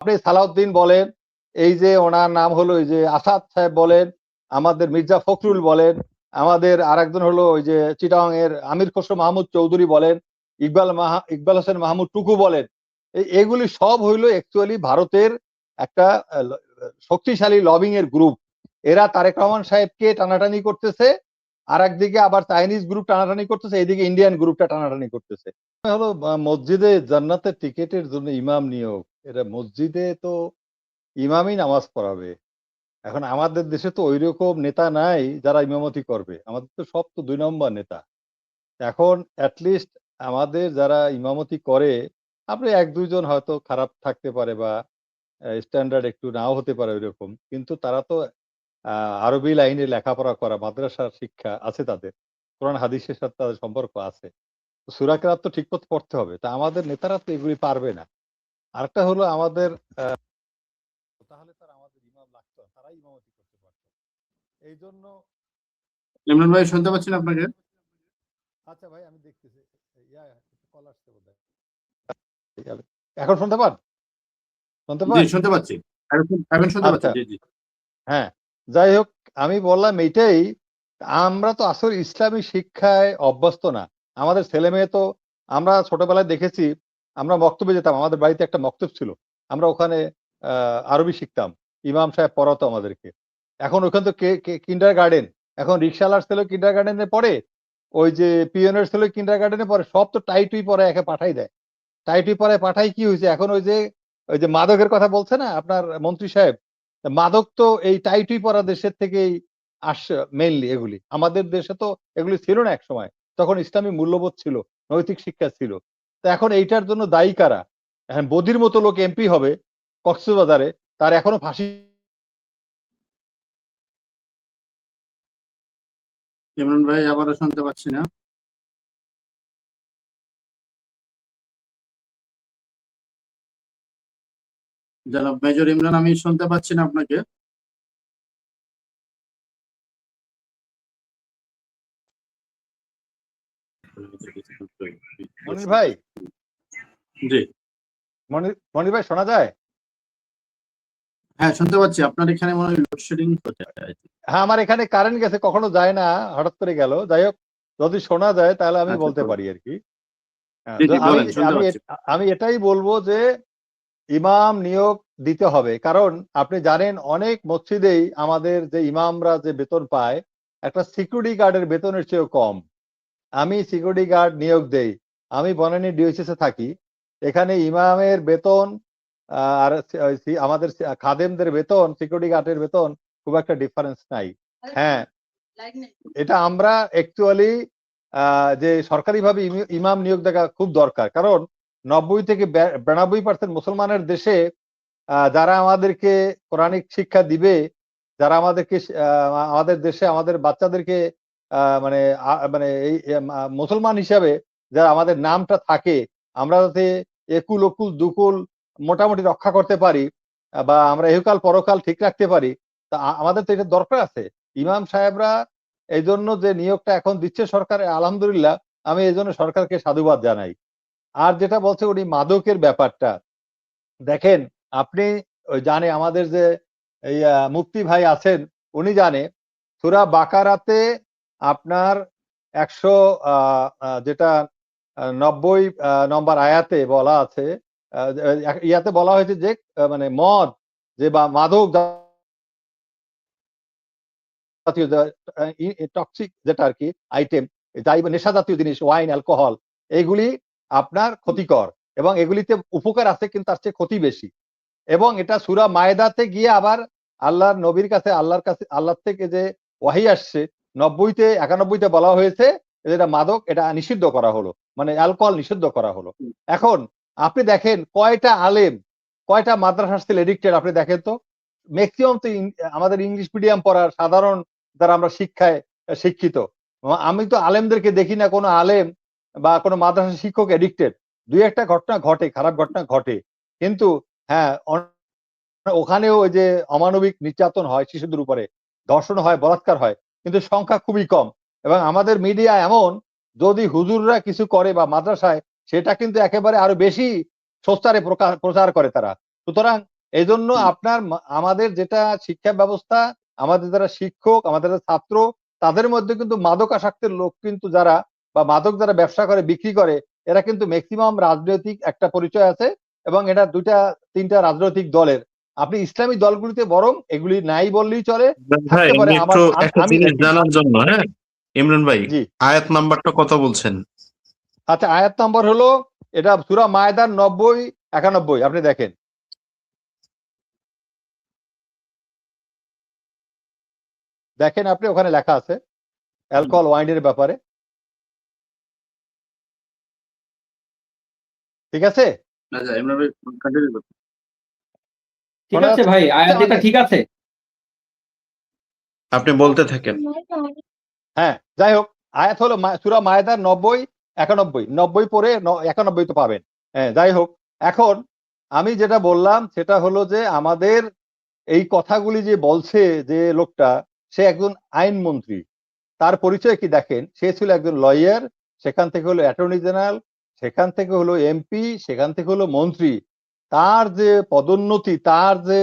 আপনি সালাউদ্দিন বলেন, এই যে ওনার নাম হলো এই যে আসাদ সাহেব বলেন, আমাদের মির্জা ফখরুল বলেন, আমাদের আরেকজন হলো ওই যে চিটাং এর আমির খসরু মাহমুদ চৌধুরী বলেন, ইকবাল হোসেন মাহমুদ টুকু বলেন, এগুলি সব হইলো অ্যাকচুয়ালি ভারতের একটা শক্তিশালী লবিং এর গ্রুপ। এরা তারেক রহমান সাহেবকে টানাটানি করতেছে, আর একদিকে আবার চাইনিজ গ্রুপ টানাটানি করতেছে, এইদিকে ইন্ডিয়ান গ্রুপটা টানাটানি করতেছে। হলো মসজিদে জান্নাতের টিকেটের জন্য ইমাম নিয়োগ, এটা মসজিদে তো ইমামই নামাজ পড়াবে। এখন আমাদের দেশে তো ওইরকম নেতা নাই যারা ইমামতি করবে, আমাদের তো সব তো ২ নম্বর নেতা। এখন অ্যাটলিস্ট আমাদের যারা ইমামতি করে, আপনি ১-২ জন হয়তো খারাপ থাকতে পারে বা স্ট্যান্ডার্ড একটু নাও হতে পারে ওইরকম। কিন্তু তারা তো আরবি লাইনে লেখাপড়া করা, মাদ্রাসার শিক্ষা আছে তাদের। কোরআন হাদিসের সাথে তাদের সম্পর্ক আছে। সূরা কেরাত তো ঠিকমতো পড়তে হবে। তা আমাদের নেতারা তো এগুলি পারবে না। আরেকটা হলো আমাদের তাহলে স্যার আমাদের ইমাম লাগতো না। তারাই ইমামতি করতে পারত। এইজন্য ইমরান ভাই শুনতে পাচ্ছেন আপনাকে? আচ্ছা ভাই আমি দেখতেছি। কল আসছে বোধহয়। এখন শুনতে পান? শুনতে জি, পান? শুনতে পাচ্ছি। এখন শুনতে পাচ্ছি। আচ্ছা, জি, জি। হ্যাঁ। যাই হোক, আমি বললাম এইটাই, আমরা তো আসলে ইসলামী শিক্ষায় অভ্যস্ত না। আমাদের ছেলেমেয়ে তো, আমরা ছোটবেলায় দেখেছি, আমরা মক্তবে যেতাম। আমাদের বাড়িতে একটা মক্তব ছিল। আমরা ওখানে আরবি শিখতাম। ইমাম সাহেব পড়াতো আমাদেরকে। এখন ওখানে তো কিন্ডারগার্টেন। এখন রিক্শাওয়ালার ছেলেও কিন্ডারগার্টেনে পড়ে। ওই যে পিয়নের ছেলেও কিন্ডারগার্টেনে পড়ে। সব তো টাই-টুই পড়ায় একে পাঠাই দেয়। টাই-টুই পড়ায় পাঠাই কি হইছে? এখন ওই যে মাদকের কথা বলছে না আপনার মন্ত্রী সাহেব? মাদক তো এই টাই-টুই পরা দেশের থেকেই আসছে মেইনলি এগুলি। আমাদের দেশে তো এগুলি ছিল না একসময়। তখন ইসলামী মূল্যবোধ ছিল, নৈতিক শিক্ষা ছিল। তো এখন এইটার জন্য দায়ী কারা? এখন বদির মতো লোক এমপি হবে কক্সবাজারে, তার এখনো ফাঁসি। ইমরান ভাই আবারও শুনতে পাচ্ছি না। জনাব মেজর ইমরান, আমি শুনতে পাচ্ছি না আপনাকে। মনির ভাই, জি, মনির ভাই শোনা যায়? হ্যাঁ শুনতে পাচ্ছি। আপনার এখানে মনে হয় লোডশেডিং হচ্ছে। হ্যাঁ, আমার এখানে কারেন্ট গেছে, কখনো যায় না, হঠাৎ করে গেল। যাই হোক, যদি শোনা যায় তাহলে আমি আচ্ছা, বলতে পারি আরকি। জি, জি, আমি বলেন, শুনতে আমি পাচ্ছি। আমি এটাই বলবো যে ইমাম নিয়োগ দিতে হবে। কারণ আপনি জানেন অনেক মসজিদেই আমাদের যে ইমামরা যে বেতন পায়, একটা সিকিউরিটি গার্ডের বেতনের চেয়েও কম। আমি সিকিউরিটি গার্ড নিয়োগ দেই। আমি বনানী ডিওসিসে থাকি। এখানে ইমামের বেতন আর আমাদের খাদেমদের বেতন, সিকিউরিটি গার্ডের বেতন খুব একটা ডিফারেন্স নাই। হ্যাঁ, এটা আমরা অ্যাকচুয়ালি যে সরকারিভাবে ইমাম নিয়োগ দেখা খুব দরকার। কারণ ৯০ থেকে ৯২% মুসলমানের দেশে যারা আমাদেরকে কোরআনিক শিক্ষা দিবে, যারা আমাদেরকে আমাদের দেশে আমাদের বাচ্চাদেরকে মানে মানে এই মুসলমান হিসাবে যারা আমাদের নামটা থাকে, আমরা যাতে একুল ওকুল দুকুল মোটামুটি রক্ষা করতে পারি, বা আমরা ইহকাল পরকাল ঠিক রাখতে পারি, তা আমাদের তো এটা দরকার আছে। ইমাম সাহেবরা এইজন্য যে নিয়োগটা এখন দিচ্ছে সরকার, আলহামদুলিল্লাহ, আমি এজন্য সরকারকে সাধুবাদ জানাই। আর যেটা বলছে উনি মাদকের ব্যাপারটা, দেখেন আপনি ওই জানে আমাদের যে এই মুফতি ভাই আছেন, উনি জানে সূরা বাকারাতে আপনার ১০০ যেটা ৯০ নম্বর আয়াতে বলা আছে, ইয়াতে বলা হয়েছে যে মানে মদ যে বা মাদক জাতীয় টক্সিক যেটা আরকি আইটেম, যাই নেশা জাতীয় জিনিস, ওয়াইন, অ্যালকোহল, এগুলি আপনার ক্ষতিকর এবং এগুলিতে উপকার আছে কিন্তু তার চেয়ে ক্ষতি বেশি। এবং এটা সূরা মায়েদাতে গিয়ে আবার আল্লাহর নবীর কাছে, আল্লাহ থেকে যে ওয়াহী আসছে ৯০ তে ৯১ তে বলা হয়েছে যে এটা মাদক, এটা নিষিদ্ধ করা হলো। মানে অ্যালকোহল নিষিদ্ধ করা হলো। এখন আপনি দেখেন কয়টা আলেম, কয়টা মাদ্রাসা স্টিল এডিক্টেড আপনি দেখেন তো। মেক্সিমাম তো আমাদের ইংলিশ মিডিয়াম পড়ার সাধারণ যারা আমরা শিক্ষায় শিক্ষিত। আমি তো আলেমদেরকে দেখি না কোনো আলেম বা কোনো মাদ্রাসা শিক্ষক এডিক্টেড। ২-১ টা ঘটনা ঘটে, খারাপ ঘটনা ঘটে। কিন্তু হ্যাঁ, ওখানেও ওই যে অমানবিক নির্যাতন হয় শিশুদের উপরে, ধর্ষণ হয়, বলাৎকার হয়। কিন্তু সংখ্যা খুবই কম। এবং আমাদের মিডিয়া এমন, যদি হুজুররা কিছু করে বা মাদ্রাসায়, সেটা কিন্তু একেবারে আরো বেশি সোচ্চারে প্রচার করে তারা। সুতরাং এই জন্য আপনার আমাদের যেটা শিক্ষা ব্যবস্থা, আমাদের যারা শিক্ষক, আমাদের যারা ছাত্র, তাদের মধ্যে কিন্তু মাদকাসক্তের লোক কিন্তু যারা বা মাদক যারা ব্যবসা করে বিক্রি করে, এরা কিন্তু ম্যাক্সিমাম রাজনৈতিক একটা পরিচয় আছে, এবং এটা 2-3টা রাজনৈতিক দলের। আপনি ইসলামী দলগুলিতে বরং এগুলি নাই বললেই চলে, ভাই থাকতে পারে। আমি আমার একটু একটা আমি জিনিস জানার জন্য, হ্যাঁ ইমরান ভাই, জি, আয়াত নাম্বারটা কত বলছেন? আচ্ছা, আয়াত নম্বর হলো এটা সূরা মায়দার 90-91, আপনি দেখেন। দেখেন আপনি, ওখানে লেখা আছে অ্যালকোহল ওয়াইনের ব্যাপারে, ঠিক আছে? আচ্ছা ইমরান ভাই কন্টিনিউ করুন। ঠিক শোনা আছে যাচ্ছে ভাই, আয়াত এটা অনেক? ঠিক আছে। আপনি বলতে থাকেন। হ্যাঁ, যাই হোক, আয়াত হলো সূরা মায়দার 90-91, 90 পরে 91 তো পাবেন। হ্যাঁ, যাই হোক, এখন আমি যেটা বললাম সেটা হলো যে আমাদের এই কথাগুলি যে বলছে যে লোকটা, সে একজন আইনমন্ত্রী। তার পরিচয় কি দেখেন, সে ছিল একজন লয়ার, সেখান থেকে হলো অ্যাটর্নি জেনারেল, সেখান থেকে হলো এমপি, সেখান থেকে হলো মন্ত্রী। তার যে পদোন্নতি, তার যে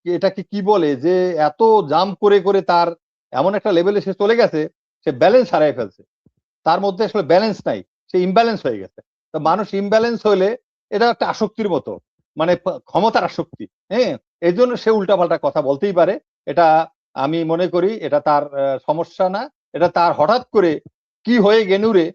এটাকে কি বলে, যে এত জাম করে করে তার এমন একটা লেভেলে সে চলে গেছে, সে ব্যালেন্স হারাই ফেলছে। তার মধ্যে আসলে ব্যালেন্স নাই, সে ইমব্যালেন্স হয়ে গেছে। তো মানুষ ইমব্যালেন্স হলে এটা একটা আসক্তির মতো, মানে ক্ষমতার আসক্তি। হ্যাঁ, এই জন্য সে উল্টাপাল্টা কথা বলতেই পারে। এটা আমি মনে করি এটা তার সমস্যা না, এটা তার হঠাৎ করে কি হয়ে গেনুরে,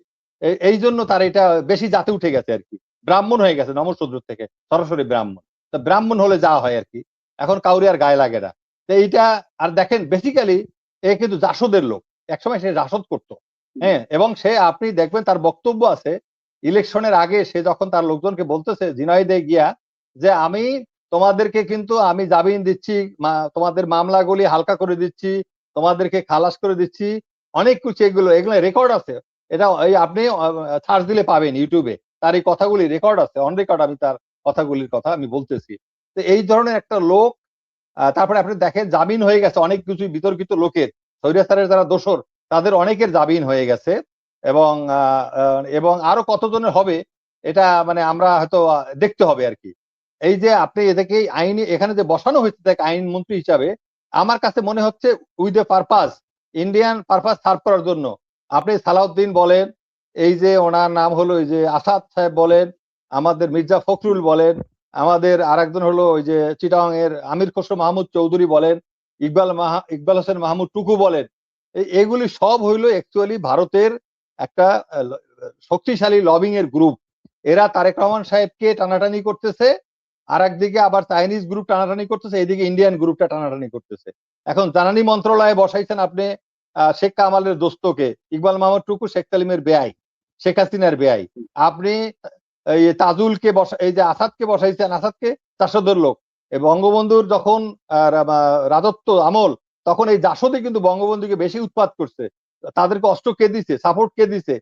এই জন্য তার এটা বেশি জাতে উঠে গেছে আর কি। ব্রাহ্মণ হয়ে গেছে, নমঃশূদ্র থেকে সরাসরি ব্রাহ্মণ। তো ব্রাহ্মণ হলে যা হয় আর কি, এখন কাউরি আর গায়ে লাগে না। তো এইটা, আর দেখেন বেসিক্যালি এ কিন্তু জাসদের লোক, একসময় সে জাসদ করতো। হ্যাঁ, এবং সে, আপনি দেখবেন তার বক্তব্য আছে ইলেকশনের আগে, সে যখন তার লোকজনকে বলতেছে ঝিনাইদহে গিয়া যে আমি তোমাদেরকে কিন্তু আমি জামিন দিচ্ছি, তোমাদের মামলাগুলি হালকা করে দিচ্ছি, তোমাদেরকে খালাস করে দিচ্ছি, অনেক কিছু, এগুলো এগুলো রেকর্ড আছে। এটা এই আপনি সার্চ দিলে পাবেন ইউটিউবে, তার এই কথাগুলি রেকর্ড আছে, অন রেকর্ড আমি তার কথাগুলির কথা আমি বলতেছি। তো এই ধরনের একটা লোক, তারপরে আপনি দেখেন জামিন হয়ে গেছে অনেক কিছু বিতর্কিত লোকের, স্বৈরাচারের যারা দোষর, তাদের অনেকের জামিন হয়ে গেছে, এবং এবং আরো কতজনের হবে, এটা মানে আমরা হয়তো দেখতে হবে আর কি। এই যে আপনি এদেরকে আইনি এখানে যে বসানো হয়েছে দেখ আইনমন্ত্রী হিসাবে, আমার কাছে মনে হচ্ছে with a purpose, Indian purpose serve করার জন্য। আপনি সালাউদ্দিন বলেন, এই যে ওনার নাম হলো এই যে আসাদ সাহেব বলেন, আমাদের মির্জা ফখরুল বলেন, আমাদের আরেকজন হলো ওই যে চিটাং এর আমির খসরু মাহমুদ চৌধুরী বলেন, ইকবাল হোসেন মাহমুদ টুকু বলেন, এগুলি সব হইলো অ্যাকচুয়ালি ভারতের একটা শক্তিশালী লবিং এর গ্রুপ। এরা তারেক রহমান সাহেবকে টানাটানি করতেছে, আর একদিকে আবার চাইনিজ গ্রুপ টানাটানি করতেছে, এইদিকে ইন্ডিয়ান গ্রুপটা টানাটানি করতেছে। এখন জ্বালানি মন্ত্রণালয়ে বসাইছেন আপনি শেখ কামালের দোস্তকে, ইকবাল মাহমুদ টুকু শেখ সালিমের বেআই, শেখ হাসিনার বেআই। আপনি এই তাজুলকে এই যে আসাদকে বসাইছেন, আসাদকে জাসদের লোক। বঙ্গবন্ধুর যখন রাজত্ব আমল, তখন এই জাসদে কিন্তু বঙ্গবন্ধুকে বেশি উৎপাত করছে, তাদেরকে অস্ত্র কে দিছে, সাপোর্ট কে দিছে,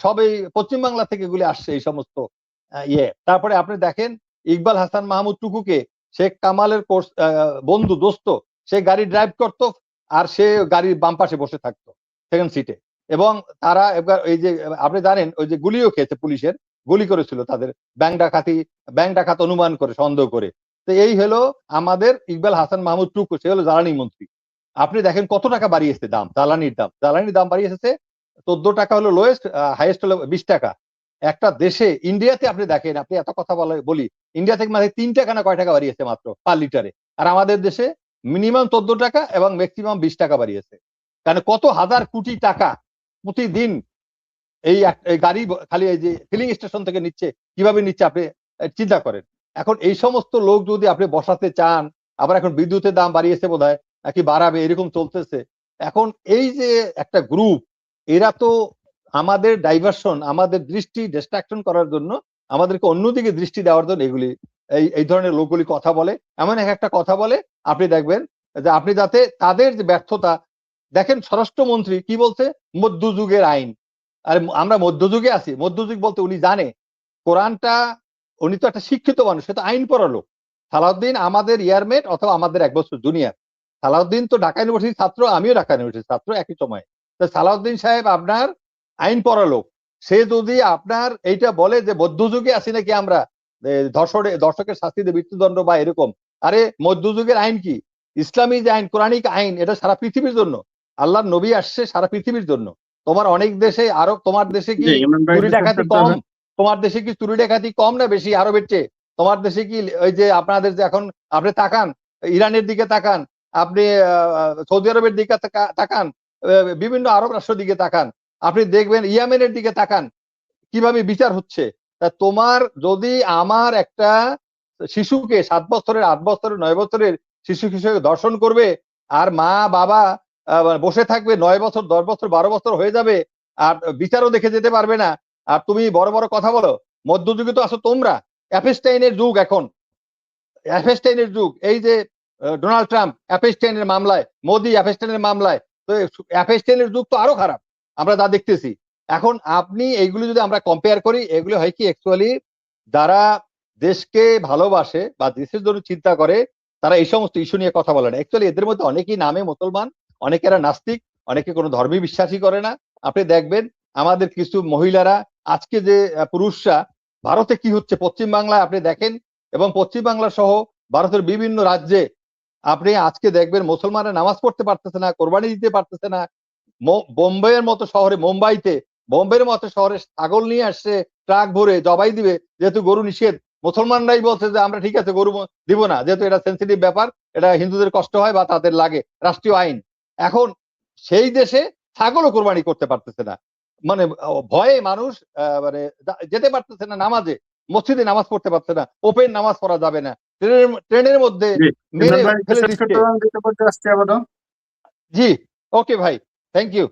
সব এই পশ্চিমবাংলা থেকে এগুলি আসছে এই সমস্ত ইয়ে। তারপরে আপনি দেখেন ইকবাল হাসান মাহমুদ টুকুকে শেখ কামালের বন্ধু দোস্ত, সে গাড়ি ড্রাইভ করতো, আর সে গাড়ির বাম পাশে বসে থাকতো সেকেন্ড সিটে। এবং তারা এবার এই যে আপনি জানেন ওই যে গুলিও খেয়েছে, পুলিশের গুলি করেছিল তাদের, ব্যাংক ডাকাত অনুমান করে, সন্দেহ করে। তো এই হলো আমাদের ইকবাল হাসান মাহমুদ টুকু, সে হলো জ্বালানি মন্ত্রী। আপনি দেখেন কত টাকা বাড়িয়েছে দাম, জ্বালানির দাম বাড়িয়েছে 14 টাকা হলো লোয়েস্ট, হাইয়েস্ট হলো 20 টাকা। একটা দেশে, ইন্ডিয়াতে আপনি দেখেন, আপনি এত কথা বলি, ইন্ডিয়া থেকে মানে 3 টাকা না কয় টাকা বাড়িয়েছে মাত্র পার লিটারে, আর আমাদের দেশে মিনিমাম 14 টাকা এবং ম্যাক্সিমাম 20 টাকা বাড়িয়েছে। কারণ কত হাজার কোটি টাকা প্রতিদিন এই গাড়ি খালি এই যে ফিলিং স্টেশন থেকে নিচ্ছে, কিভাবে নিচ্ছে আপনি চিন্তা করেন। এখন এই সমস্ত লোক যদি আপনি বসাতে চান, আবার এখন বিদ্যুতের দাম বাড়িয়েছে বোধহয়, নাকি বাড়াবে, এরকম চলতেছে। এখন এই যে একটা গ্রুপ, এরা তো আমাদের ডাইভার্সন, আমাদের দৃষ্টি ডিস্ট্রাকশন করার জন্য, আমাদেরকে অন্যদিকে দৃষ্টি দেওয়ার জন্য এগুলি এই ধরনের লোকগুলি কথা বলে, এমন একটা কথা বলে আপনি দেখবেন যে আপনি যাতে তাদের যে ব্যর্থতা দেখেন। স্বরাষ্ট্রমন্ত্রী কি বলছে, মধ্যযুগের আইন। আর আমরা মধ্যযুগে আছি, মধ্যযুগ বলতে উনি জানে কোরআনটা, উনি তো একটা শিক্ষিত মানুষ, সে তো আইন পড়া লোক। সালাউদ্দিন আমাদের ইয়ারমেট অথবা আমাদের 1 বছর জুনিয়র। সালাউদ্দিন তো ঢাকা ইউনিভার্সিটির ছাত্র, আমিও ঢাকা ইউনিভার্সিটির ছাত্র একই সময়। তো সালাউদ্দিন সাহেব আপনার আইন পড়া লোক, সে যদি আপনার এইটা বলে যে মধ্যযুগে আছি নাকি আমরা, ধর্ষকের শাস্তিতে মৃত্যুদণ্ড বা এরকম, আরে মধ্যযুগের আইন কি? ইসলামী যে আইন, কোরআনিক আইন, এটা সারা পৃথিবীর জন্য। আল্লাহর নবী আসছে সারা পৃথিবীর জন্য। তোমার অনেক দেশে, আরো তোমার দেশে কি জি, ইমরান ভাই চুরি discuss ডাকাতি করতে কম? হবে। তোমার দেশে কি চুরি ডাকাতি কম না বেশি আরবের চেয়ে? তোমার দেশে কি ওই যে আপনাদের যে এখন আপনি তাকান ইরানের দিকে তাকান, আপনি সৌদি আরবের দিকে তাকান, বিভিন্ন আরব রাষ্ট্রের দিকে তাকান, আপনি দেখবেন ইয়েমেনের দিকে তাকান কিভাবে বিচার হচ্ছে। তা তোমার যদি আমার একটা শিশুকে 7 বছরের, 8 বছরের, 9 বছরের শিশু হিসেবে দর্শন করবে আর মা বাবা বসে থাকবে, 9 বছর, 10 বছর, 12 বছর হয়ে যাবে আর বিচারও দেখে যেতে পারবে না, আর তুমি বড় বড় কথা বলো। মধ্যযুগে তো আসো তোমরা, অ্যাপেস্টাইনের যুগ এখন, অ্যাপেস্টাইনের যুগ। এই যে ডোনাল্ড ট্রাম্প অ্যাপেস্টাইনের মামলায়, মোদি অ্যাপেস্টাইনের মামলায়, তো অ্যাপেস্টাইনের যুগ তো আরো খারাপ আমরা যা দেখতেছি এখন। আপনি এইগুলো যদি আমরা কম্পেয়ার করি, এগুলো হয় কি অ্যাকচুয়ালি যারা দেশকে ভালোবাসে বা দেশের জন্য চিন্তা করে তারা এই সমস্ত ইস্যু নিয়ে কথা বলে না। অ্যাকচুয়ালি এদের মধ্যে অনেকেই নামে মুসলমান, অনেকেরা নাস্তিক, অনেকে কোনো ধর্মে বিশ্বাসই করে না। আপনি দেখবেন আমাদের কিছু মহিলারা, আজকে যে পুরুষরা ভারতে কি হচ্ছে পশ্চিম বাংলায় আপনি দেখেন, এবং পশ্চিম বাংলা সহ ভারতের বিভিন্ন রাজ্যে আপনি আজকে দেখবেন মুসলমানরা নামাজ পড়তে পারতেছে না, কোরবানি দিতে পারতেছে না। বোম্বের মতো শহরে, মুম্বাইতে, বোম্বের মতো শহরে ছাগল নিয়ে আসছে ট্রাক ভরে, জবাই দিবে, যেহেতু গরু নিষেধ। মুসলমানরাই বলছে যে আমরা ঠিক আছে গরু দিব না, যেহেতু এটা সেন্সিটিভ ব্যাপার, এটা হিন্দুদের কষ্ট হয় বা তাদের লাগে, রাষ্ট্রীয় আইন। এখন সেই দেশে ছাগলও কোরবানি করতে পারতেছে না, মানে ভয়ে মানুষ মানে যেতে পারতেছে না নামাজে, মসজিদে নামাজ পড়তে পারছে না, ওপেন নামাজ পড়া যাবে না, ট্রেনের মধ্যে জি, মেরে ইমরান ভাই ফেলে discuss দিচ্ছে। করতে হবে, দিতে বলতে আসছি আবারও। জি, ওকে ভাই, থ্যাংক ইউ।